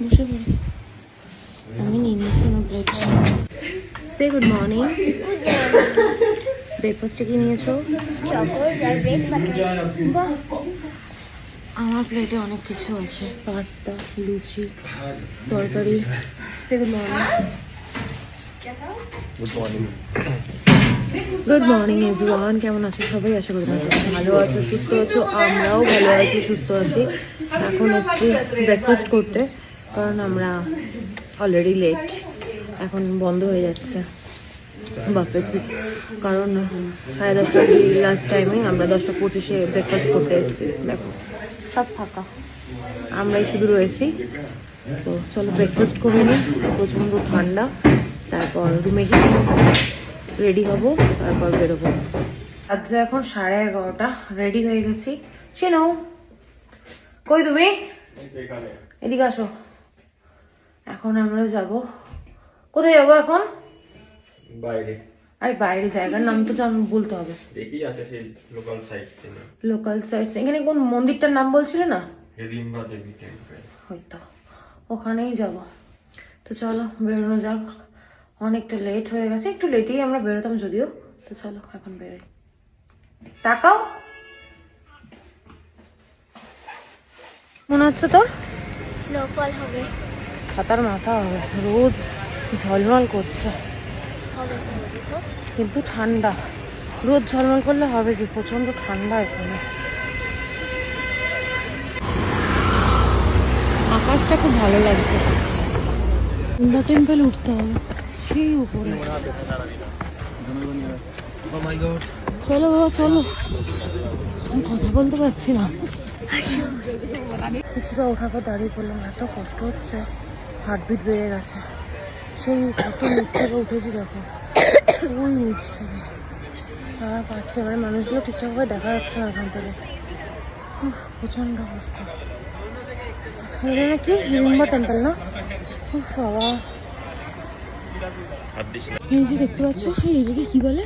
বসে পড়ি। আমি নিয়ে নিয়েছি আমার ব্রেড। সে গুড মর্নিং। ব্রেকফাস্টে কি নিয়েছো? বাহ, আমার প্লেটে অনেক কিছু আছে, পাস্তা, লুচি, তরকারি। Say good morning. Good morning everyone, কেমন আছো সবাই? আশা করি ভালো আছো, সুস্থ আছো। আমরাও ভালো আছি, সুস্থ আছি। এখন এসছি ব্রেকফাস্ট করতে, কারণ আমরা অলরেডি লেট। এখন বন্ধ হয়ে যাচ্ছে বাফেট, কারণ 10:30 লাস্ট টাইমে আমরা 10:25 ব্রেকফাস্ট করতে এসেছি। দেখো সব ফাঁকা, আমরাই শুধু রয়েছি। তো চলো ব্রেকফাস্ট করে নিই। প্রচণ্ড ঠান্ডা। তারপর রুমে গিয়ে রেডি হবো, তারপর বেরোবো। আজ এখন 11:30, রেডি হয়ে গেছি। শোনো, কই তুমি? এদিকে আসো। এখন আমরা যাব, কোথায় যাবো এখন? বাইরে। আরে বাইরে জায়গার নাম তো বলতে হবে। দেখি আছে সেই local sight scene. Local sight, এখানে কোন মন্দিরটার নাম বলছিলে না? হেদিম্বা দেবী টেম্পল। হয়তো ওখানেই যাব। তো চলো বেরোনো যাক, অনেকটা লেট হয়ে গেছে। একটু লেটেই আমরা বেরোতাম যদিও। তো চলো এখন বেরোই। তাকাও, মনে হচ্ছে তোর স্নোফল হবে। ছাতার মাথা হবে, রোদ ঝলমল করছে কিন্তু ঠান্ডা। রোদ ঝলমল করলে হবে কি, প্রচন্ড ঠান্ডা এখানে। আকাশটা খুব ভালো লাগছে। হিন্দু টেম্পল উঠতে হবে সেই উপরে। চলো বাবা চলো, আমি কথা বলতে পারছি না। কিছুটা ওঠার পর দাঁড়িয়ে পড়লাম, এত কষ্ট হচ্ছে, হার্টবিট বেড়ে গেছে। সেই কত নিচ থেকে উঠেছি দেখো, ওই নিচ থেকে তারা পাচ্ছে। এবারে মানুষগুলো ঠিকঠাকভাবে দেখা যাচ্ছে না এখান থেকে। প্রচন্ড কষ্ট। এটা কি হিড়িম্বা টেম্পল না? বাবা, এই যে দেখতে পাচ্ছ, এটাকে কি বলে?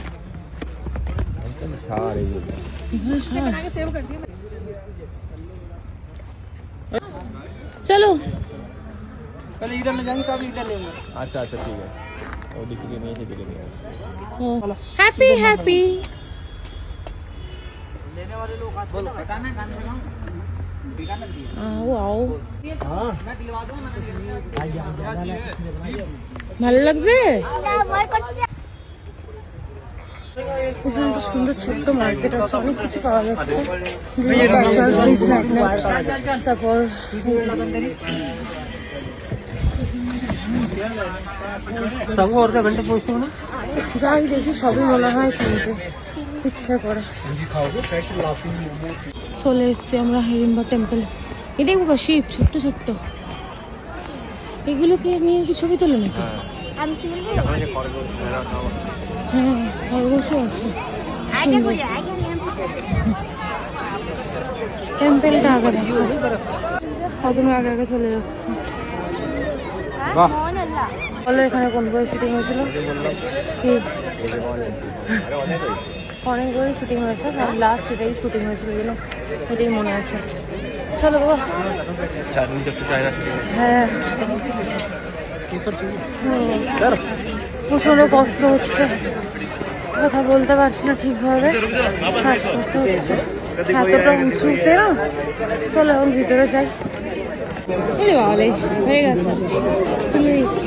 চলো पहले इधर में जाएंगे तो आप इधर लेंगे। अच्छा अच्छा ठीक है। और दिखेंगे नहीं से दिखेंगे। Happy happy. लेने वाले लोग आज बोलो पता ना गान में आओ आओ, हां मैं दिलवा दूं मैंने। ভালো লাগছে। এখানে একটা সুন্দর ছোট্ট মার্কেট আছে, অনেক কিছু পাওয়া যাচ্ছে। তারপর যাই দেখি, সবই মনে হয় কিনতে ইচ্ছা করে। চলে এসছি আমরা হিড়িম্বা টেম্পল। এই দেখবো বা শিব ছোট্ট ছোট্ট, এগুলোকে নিয়ে কি ছবি তোলো নাকি? হ্যাঁ খরগোশও আছে। টেম্পলটা আগে দেখো, কদিন আগে আগে চলে যাচ্ছে। বলো এখানে কোন বই শুটিং হয়েছিল? কি অনেক বই শুটিং হয়েছে, লাস্ট এটাই শুটিং হয়েছিল, এটাই মনে আছে। চলো বাবা। হ্যাঁ প্রচন্ড কষ্ট হচ্ছে, কথা বলতে পারছি না ঠিকভাবে, শ্বাসকষ্ট হচ্ছে এতটা উঁচুতে না। চলো এখন ভিতরে যাই। ভালো হয়ে গেছে, তুলে দিচ্ছি।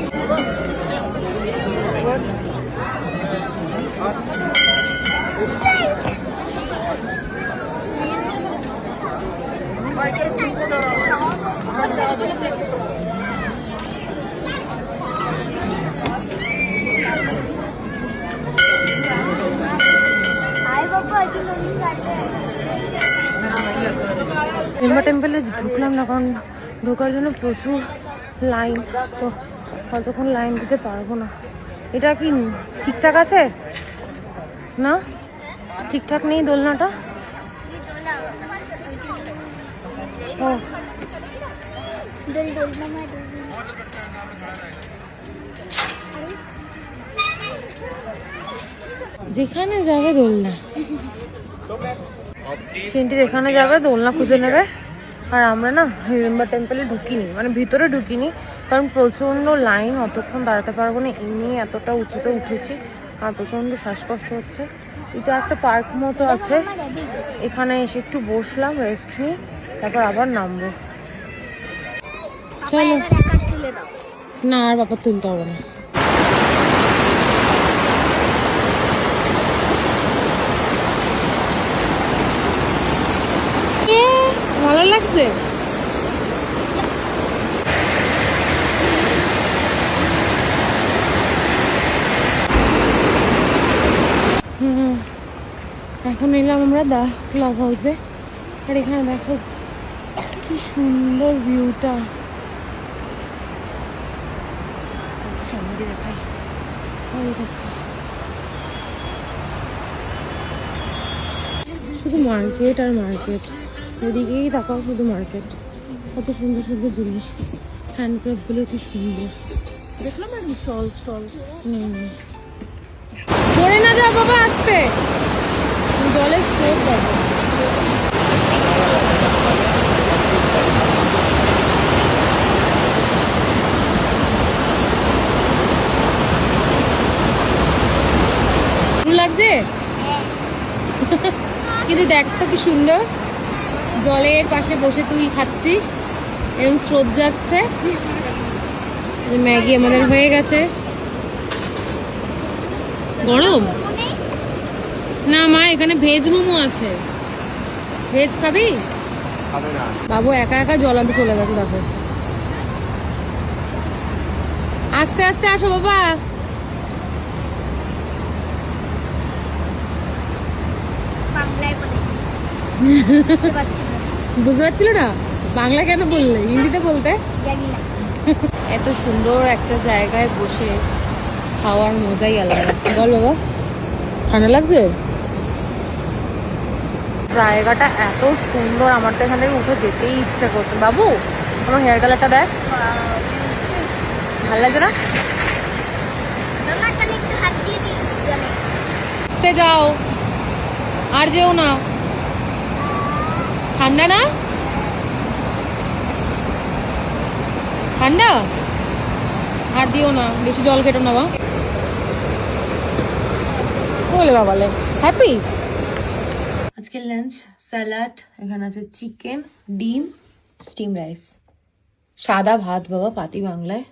হিড়িম্বা টেম্পলে ঢুকলাম না, কারণ ঢোকার জন্য প্রচুর লাইন, তো কতক্ষণ লাইন দিতে পারবো না। এটা কি ঠিকঠাক আছে না? ঠিকঠাক নেই দোলনাটা। ও যেখানে যাবে দোলনা, সেন্টি যেখানে যাবে দোলনা খুঁজে নেবে, আর আমরা না হিড়িম্বা টেম্পলে ঢুকিনি, মানে ভিতরে ঢুকিনি, কারণ প্রচণ্ড লাইন, অতক্ষণ দাঁড়াতে পারবো না, এই নিয়ে এতটা উঁচুতে উঠেছি আর প্রচণ্ড শ্বাসকষ্ট হচ্ছে। এটা একটা পার্ক মতো আছে, এখানে এসে একটু বসলাম, রেস্ট নিই, তারপর আবার নামবো। চলো। না আর বাবা তুলতে হবে না। ভালো লাগছে। এখন এলাম আমরা দা ক্লাব হাউসে, আর এখানে দেখো কি সুন্দর ভিউটা। সামনে দিয়ে দেখাই, ওই দেখো শুধু মার্কেট আর মার্কেট, ওদিকেই তাকাও শুধু মার্কেট, কত সুন্দর সুন্দর জিনিস, হ্যান্ডক্রাফটগুলো কি সুন্দর। দেখলাম আর স্টল স্টল পড়ে না যা বাবা, আসতে জলের স্রোত দেখো। লাগছে কিন্তু দেখ তো কি সুন্দর, জলের পাশে বসে তুই খাচ্ছিস, এরকম স্রোত যাচ্ছে। ম্যাগি আমাদের হয়ে গেছে। গরম না মা, এখানে ভেজ মোমো আছে, ভেজ খাবি? বাবু একা একা জল আনতে চলে গেছে, দেখো। আস্তে আস্তে আসো বাবা। বুঝতে পারছিল না বাংলা কেন বললে, হিন্দিতে বলতে। এত সুন্দর একটা জায়গায় বসে খাওয়ার মজাই আলাদা, বল বাবা। ঠান্ডা লাগছে? জায়গাটা এত সুন্দর, আমার তো এখান থেকে উঠে যেতেই ইচ্ছে করছে। বাবু আমার হেয়ার কালারটা দেখ, ভালো লাগছে না? যাও আর যেও না, ঠান্ডা না, ঠান্ডা আর দিও না, বেশি জল খেটো না বা। বলে বাবালে হ্যাপি। আজকে লাঞ্চ স্যালাড, এখানে আছে চিকেন, ডিম, স্টিম রাইস, সাদা ভাত বাবা, পাতি বাংলায়।